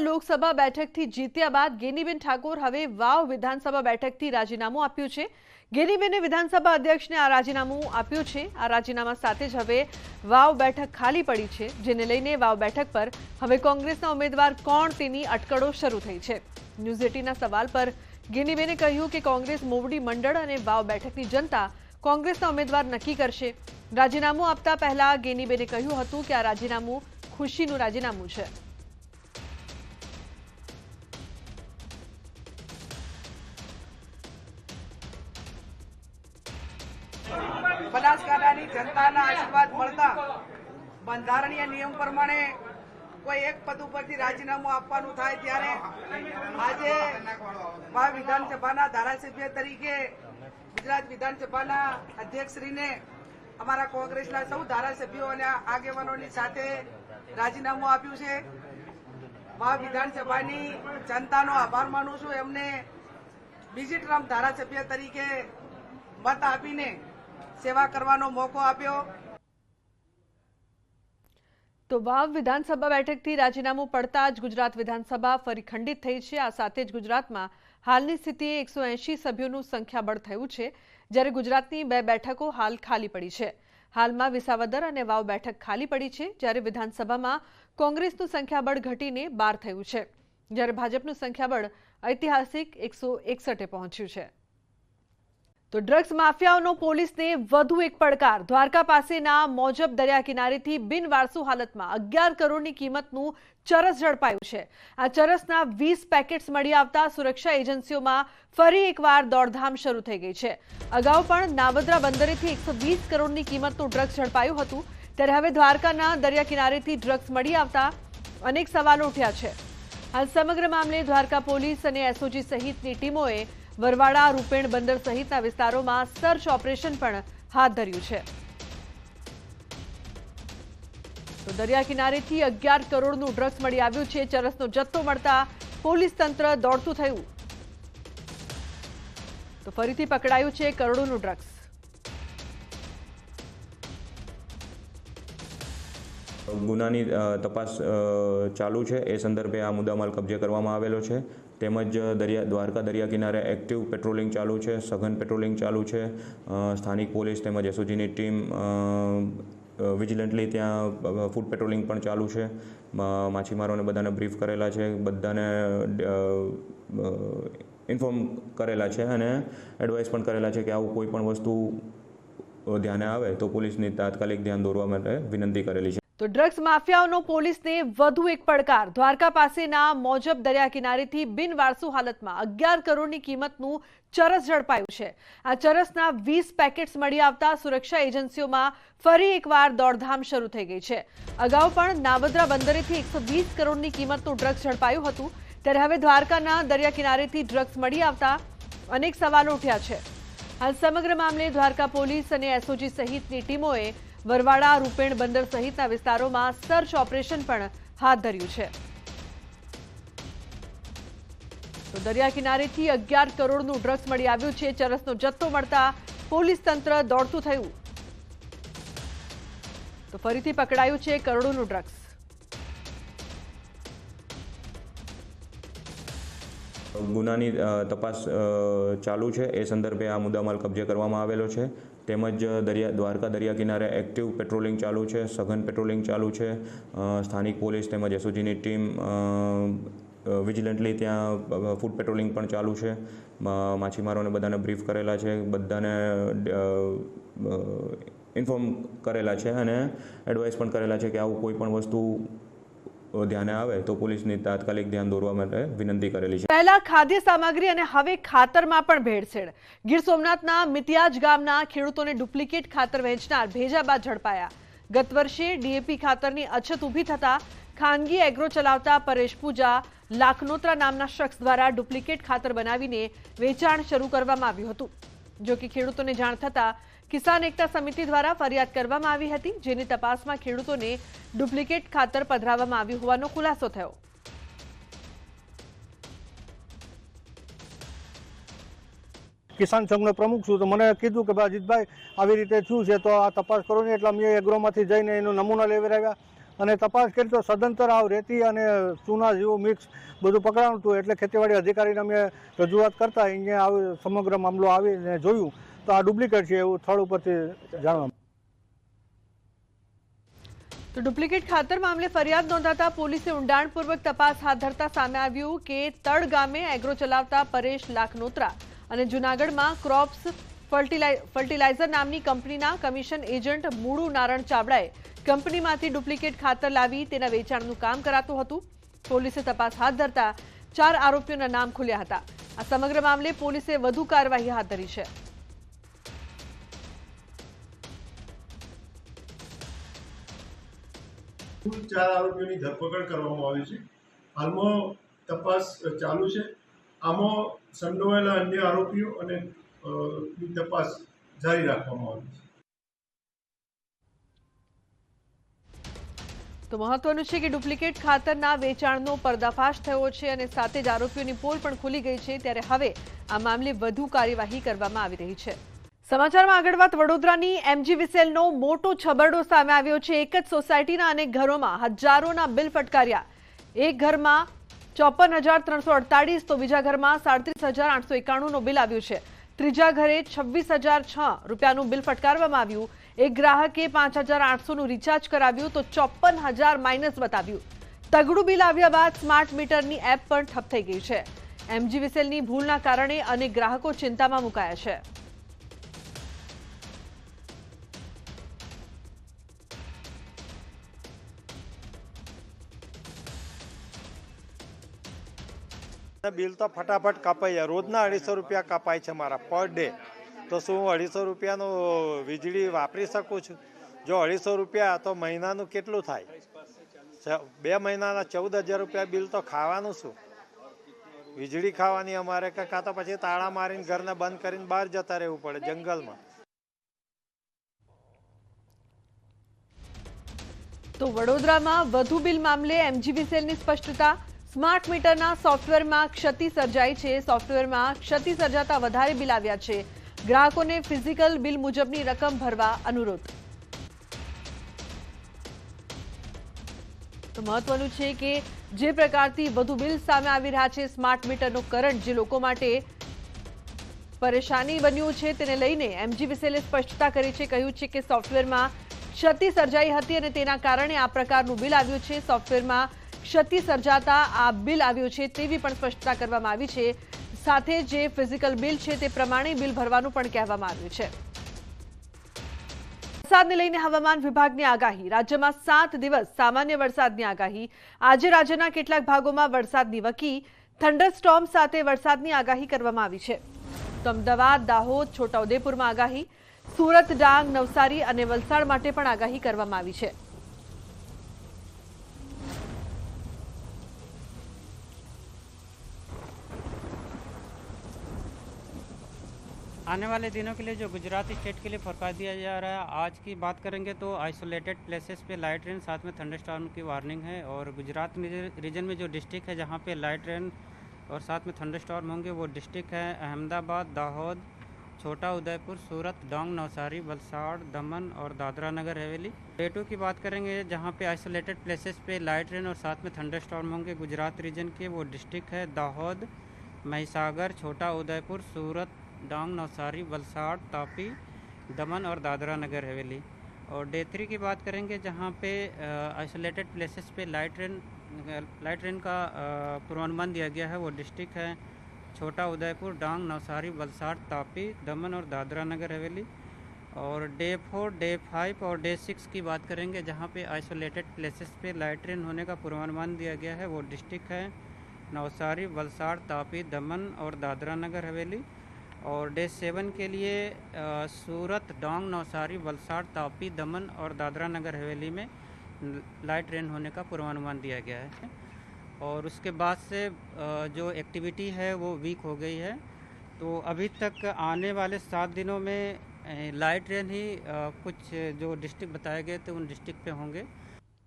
લોકસભા બેઠકથી જીત્યા બાદ ગેનીબેન ઠાકોર હવે વાવ વિધાનસભા બેઠકથી રાજીનામું આપ્યું છે। ગેનીબેને વિધાનસભા અધ્યક્ષને આ રાજીનામું આપ્યું છે। આ રાજીનામા સાથે જ હવે વાવ બેઠક ખાલી પડી છે, જેને લઈને વાવ બેઠક પર હવે કોંગ્રેસના ઉમેદવાર કોણ તેની અટકળો શરૂ થઈ છે। ન્યૂઝ 18ના સવાલ પર ગેનીબેને કહ્યું કે કોંગ્રેસ મોવડી મંડળ અને વાવ બેઠકની જનતા કોંગ્રેસના ઉમેદવાર નક્કી કરશે। રાજીનામું આપતા પહેલા ગેનીબેને કહ્યું હતું કે આ રાજીનામું ખુશીનું રાજીનામું છે। બનાસકાંઠાની જનતાના આશીર્વાદ મળતા બંધારણીય નિયમ પ્રમાણે કોઈ એક પદ ઉપરથી રાજીનામું આપવાનું થાય ત્યારે આજે વાવ વિધાનસભાના ધારાસભ્ય તરીકે ગુજરાત વિધાનસભાના અધ્યક્ષશ્રીને અમારા કોંગ્રેસના સૌ ધારાસભ્યો અને આગેવાનોની સાથે રાજીનામું આપ્યું છે। વાવ વિધાનસભાની જનતાનો આભાર માનું છું, એમને બીજી ટર્મ ધારાસભ્ય તરીકે મત આપીને સેવા કરવાનો મોકો આપ્યો। તો વાવ વિધાનસભા બેઠકથી રાજીનામું પડતા જ ગુજરાત વિધાનસભા ફરી ખંડિત થઈ છે। આ સાથે જ ગુજરાતમાં હાલની સ્થિતિએ 180 સભ્યોનું સંખ્યાબળ થયું છે, જ્યારે ગુજરાતની 2 બેઠકો હાલ ખાલી પડી છે। હાલમાં વિસાવદર અને વાવ બેઠક ખાલી પડી છે, જ્યારે વિધાનસભામાં કોંગ્રેસનું સંખ્યાબળ ઘટીને 12 થયું છે, જ્યારે ભાજપનું સંખ્યાબળ ઐતિહાસિક 161 પહોંચ્યું છે। તો ડ્રગ્સ માફિયાઓનો પોલીસને વધુ એક પડકાર। દ્વારકા પાસેના મોજબ દરિયા કિનારેથી બિનવારસુ હાલતમાં 11 કરોડની કિંમતનું ચરસ ઝડપાયું છે। આ ચરસના 20 પેકેટ્સ મળી આવતા સુરક્ષા એજન્સીઓમાં ફરી એકવાર દોડધામ શરૂ થઈ ગઈ છે। અગાઉ પણ નાવદરા બંદરેથી 120 કરોડની કિંમતનું ડ્રગ્સ ઝડપાયું હતું, ત્યારે હવે દ્વારકાના દરિયા કિનારેથી ડ્રગ્સ મળી આવતા અનેક સવાલો ઉઠ્યા છે। હાલ સમગ્ર મામલે દ્વારકા પોલીસ અને એસઓજી સહિતની ટીમોએ વરવાડા, રૂપેણ બંદર સહિતના વિસ્તારોમાં સર્ચ ઓપરેશન પણ હાથ ધર્યું છે। તો દરિયા કિનારેથી 11 કરોડનું ડ્રગ્સ મળી આવ્યું છે। ચરસનો જથ્થો મળતા પોલીસ તંત્ર દોડતું થયું, તો ફરીથી પકડાયું છે કરોડોનું ડ્રગ્સ। ગુનાની તપાસ ચાલુ છે, એ સંદર્ભે આ મુદ્દામાલ કબજે કરવામાં આવેલો છે। તેમજ દ્વારકા દરિયા કિનારે એક્ટિવ પેટ્રોલિંગ ચાલુ છે, સઘન પેટ્રોલિંગ ચાલુ છે। સ્થાનિક પોલીસ તેમજ એસઓજીની ટીમ વિજિલન્ટલી ત્યાં ફૂડ પેટ્રોલિંગ પણ ચાલુ છે। માછીમારોને બધાને બ્રીફ કરેલા છે, બધાને ઇન્ફોર્મ કરેલા છે અને એડવાઇસ પણ કરેલા છે કે આવું કોઈ પણ વસ્તુ ધ્યાને આવે તો પોલીસની તાત્કાલિક ધ્યાન દોરવા માટે વિનંતી કરેલી છે। તો ડ્રગ્સ માફિયાઓનો પોલીસને વધુ એક પડકાર। દ્વારકા પાસેના મોજબ દરિયા કિનારેથી બિનવારસુ હાલતમાં 11 કરોડની કિંમતનું ચરસ ઝડપાયું છે। આ ચરસના 20 પેકેટ્સ મળી આવતા સુરક્ષા એજન્સીઓમાં ફરી એકવાર દોડધામ શરૂ થઈ ગઈ છે। અગાઉ પણ નાવદરા બંદરેથી 120 કરોડની કિંમતનું ડ્રગ્સ ઝડપાયું હતું, ત્યારે હવે દ્વારકાના દરિયા કિનારેથી ડ્રગ્સ મળી આવતા અનેક સવાલો ઉઠ્યા છે। હાલ સમગ્ર મામલે દ્વારકા પોલીસ અને એસઓજી સહિતની ટીમોએ વરવાડા, રૂપેણ બંદર સહિતના વિસ્તારોમાં સર્ચ ઓપરેશન પણ હાથ ધર્યું છે। તો દરિયા કિનારેથી 11 કરોડનું ડ્રગ્સ મળી આવ્યું છે। ચરસનો જથ્થો મળતા પોલીસ તંત્ર દોડતું થયું, તો ફરીથી પકડાયું છે કરોડોનું ડ્રગ્સ। ગુનાની તપાસ ચાલુ છે, એ સંદર્ભે આ મુદ્દામાલ કબજે કરવામાં આવેલો છે। તેમજ દ્વારકા દરિયા કિનારે એક્ટિવ પેટ્રોલિંગ ચાલુ છે, સઘન પેટ્રોલિંગ ચાલુ છે। સ્થાનિક પોલીસ તેમજ એસઓજીની ટીમ વિજિલન્ટલી ત્યાં ફૂડ પેટ્રોલિંગ પણ ચાલુ છે। માછીમારોને બધાને બ્રીફ કરેલા છે, બધાને ઇન્ફોર્મ કરેલા છે અને એડવાઇસ પણ કરેલા છે કે આવું કોઈ પણ વસ્તુ ધ્યાને આવે તો પોલીસની તાત્કાલિક ધ્યાન દોરવા માટે વિનંતી કરેલી છે। પહેલા ખાદ્ય સામગ્રી અને હવે ખાતરમાં પણ ભેળસેળ। ગીર સોમનાથના મિતિયાજ ગામના ખેડૂતોને ડુપ્લિકેટ ખાતર વેચનાર ભેજાબાદ ઝડપાયા। ગત વર્ષે ડીએપી ખાતરની અછત ઊભી થતા ખાનગી એગ્રો ચલાવતા પરેશ પૂજા લાખનોત્રા નામના શખ્સ દ્વારા ડુપ્લિકેટ ખાતર બનાવીને વેચાણ શરૂ કરવામાં આવ્યું હતું। જો કે ખેડૂતોને જાણ થતા કિસાન એકતા સમિતિ દ્વારા ફરિયાદ કરવામાં આવી હતી, જેની તપાસમાં ખેડૂતોને ડુપ્લિકેટ ખાતર પધરાવવામાં આવ્યું હોવાનો ખુલાસો થયો। કિસાન સંઘનો પ્રમુખ છું, તો મને કીધું કે ભાઈ અજીતભાઈ આવી રીતે શું છે તો આ તપાસ કરો ને, એટલે અમે એગ્રોમાંથી જઈને એનો નમૂના લેવડાવ્યા અને તપાસ કરી તો સદંતર આવ રેતી અને ચૂના જેવું મિક્સ બધું પકડાયું હતું. એટલે ખેતીવાડી અધિકારીને અમે રજૂઆત કરતા અહીંયા સમગ્ર મામલો આવીને જોયું તો આ ડુપ્લિકેટ છે એવું સ્થળ ઉપરથી જાણવા. તો ડુપ્લિકેટ ખાતર મામલે ફરિયાદ નોંધાતા પોલીસે ઊંડાણપૂર્વક તપાસ હાથ ધરતા સામે આવ્યું કે તળ ગામે એગ્રો ચલાવતા પરેશ લાખનોત્રા અને જૂનાગઢમાં ક્રોપ્સ ફર્ટિલાઇઝર નામની કંપનીના કમિશન એજન્ટ મૂળુ નારણ ચાવડાએ કંપનીમાંથી ડુપ્લિકેટ ખાતર લાવી તેના વેચાણનું કામ કરાતું હતું. પોલીસે તપાસ હાથ ધરતા 4 આરોપીઓના નામ ખુલ્યા હતા. આ સમગ્ર મામલે પોલીસે વધુ કાર્યવાહી હાથ ધરી છે. કુલ 4 આરોપીઓની ધરપકડ કરવામાં આવી છે. હાલમાં તપાસ ચાલુ છે. આમાં સંડોવાયેલા અન્ય આરોપીઓ અને તપાસ જારી રાખવામાં આવી છે. તો મહત્વનું છે કે ડુપ્લિકેટ ખાતરના વેચાણનો પર્દાફાશ થયો છે અને સાથે જ આરોપીઓની પોલ પણ ખુલી ગઈ છે. ત્યારે હવે આ મામલે વધુ કાર્યવાહી કરવામાં આવી રહી છે. સમાચારમાં આગળ વાત વડોદરાની MGVCLનો મોટો છબરડો સામે આવ્યો છે. એક જ સોસાયટીના અનેક ઘરોમાં હજારોના બિલ ફટકાર્યા. એક ઘરમાં 54,348 તો બીજા ઘરમાં 37,891નું બિલ આવ્યું છે. ત્રીજા ઘરે 26,006 રૂપિયાનું બિલ ફટકારવામાં આવ્યું. એક ગ્રાહકે 5,800નું રિચાર્જ કરાવ્યું તો 54,000 માઇનસ બતાવ્યું. તગડું બિલ આવ્યા બાદ સ્માર્ટ મીટરની એપ પણ ઠપ થઈ ગઈ છે. MGVCLની ભૂલના કારણે અનેક ગ્રાહકો ચિંતામાં મુકાયા છે. બિલ તો ફટાફટ કપાઈ જાય. રોજના 250 રૂપિયા કપાય છે મારા પર ડે. તો શું હું 250 રૂપિયાનું વીજળી વાપરી શકું છું? જો 250 રૂપિયા તો મહિનાનું કેટલું થાય? 2 મહિનાના 14,000 રૂપિયા બિલ તો ખાવાનું શું? વીજળી ખાવાની અમારે કાં તો પછી તાળા મારીને ઘરને બંધ કરીને બહાર જતા રહેવું પડે જંગલમાં. તો વડોદરામાં વધુ બિલ મામલે MGVCLની સ્પષ્ટતા. સ્માર્ટ મીટરના સોફ્ટવેરમાં ક્ષતિ સર્જાઈ છે. સોફ્ટવેરમાં ક્ષતિ સર્જાતા વધારે બિલ આવ્યા છે. ગ્રાહકોને ફિઝિકલ બિલ મુજબની રકમ ભરવા અનુરોધ. તો મહત્વનું છે કે જે પ્રકારથી વધુ બિલ સામે આવી રહ્યા છે, સ્માર્ટ મીટરનો કરંટ જે લોકો માટે પરેશાની બન્યું છે તેને લઈને MGVCLે સ્પષ્ટતા કરી છે. કહ્યું છે કે સોફ્ટવેરમાં ક્ષતિ સર્જાઈ હતી અને તેના કારણે આ પ્રકારનું બિલ આવ્યું છે. સોફ્ટવેરમાં ક્ષતિ સર્જાતા આ બિલ આવ્યું છે તેવી પણ સ્પષ્ટતા કરવામાં આવી છે. સાથે જે ફિઝિકલ બિલ છે તે પ્રમાણે બિલ ભરવાનું પણ કહેવામાં આવ્યું છે. વરસાદને લઈને હવામાન વિભાગની આગાહી. રાજ્યમાં 7 દિવસ સામાન્ય વરસાદની આગાહી. આજે રાજ્યના કેટલાક ભાગોમાં વરસાદની વકી, થંડરસ્ટોર્મ સાથે વરસાદની આગાહી કરવામાં આવી છે. તો અમદાવાદ, દાહોદ, છોટાઉદેપુરમાં આગાહી. સુરત, ડાંગ, નવસારી અને વલસાડ માટે પણ આગાહી કરવામાં આવી છે. आने वाले दिनों के लिए जो गुजरात स्टेट के लिए फोरकास्ट दिया जा रहा है, आज की बात करेंगे तो आइसोलेटेड प्लेसेस पे लाइट रेन साथ में थंडरस्टॉर्म की वार्निंग है. और गुजरात रीजन में जो डिस्ट्रिक्ट है जहाँ पे लाइट रेन और साथ में थंडरस्टॉर्म होंगे वो डिस्ट्रिक्ट है अहमदाबाद, दाहोद, छोटा उदयपुर, सूरत, डांग, नवसारी, वलसाड़, दमन और दादरा नगर हवेली. डे 2 की बात करेंगे जहाँ पे आइसोलेटेड प्लेसेस पे लाइट रेन और साथ में थंडरस्टॉर्म होंगे गुजरात रीजन के. वो डिस्ट्रिक्ट है दाहोद, महिसागर, छोटा उदयपुर, सूरत, डांग, नवसारी, वलसाड़, तापी, दमन और दादरा नगर हवेली. और डे 3 की बात करेंगे जहाँ पे आइसोलेटेड प्लेसेस पे लाइट रेन का पूर्वानुमान दिया गया है. वो डिस्ट्रिक्ट है छोटा उदयपुर, डांग, नवसारी, वलसाड़, तापी, दमन और दादरा नगर हवेली. और डे 4, डे 5 और डे 6 की बात करेंगे जहाँ पे आइसोलेटेड प्लेसेस पे लाइट रेन होने का पूर्वानुमान दिया गया है. वो डिस्ट्रिक्ट है नवसारी, वलसाड़, तापी, दमन और दादरा नगर हवेली. और डे 7 के लिए सूरत, डांग, नवसारी, वलसाड़, तापी, दमन और दादरा नगर हवेली में लाइट रेन होने का पूर्वानुमान दिया गया है. और उसके बाद से जो एक्टिविटी है वो वीक हो गई है. तो अभी तक आने वाले 7 दिनों में लाइट रेन ही कुछ जो डिस्ट्रिक्ट बताए गए थे उन डिस्ट्रिक्ट पे होंगे.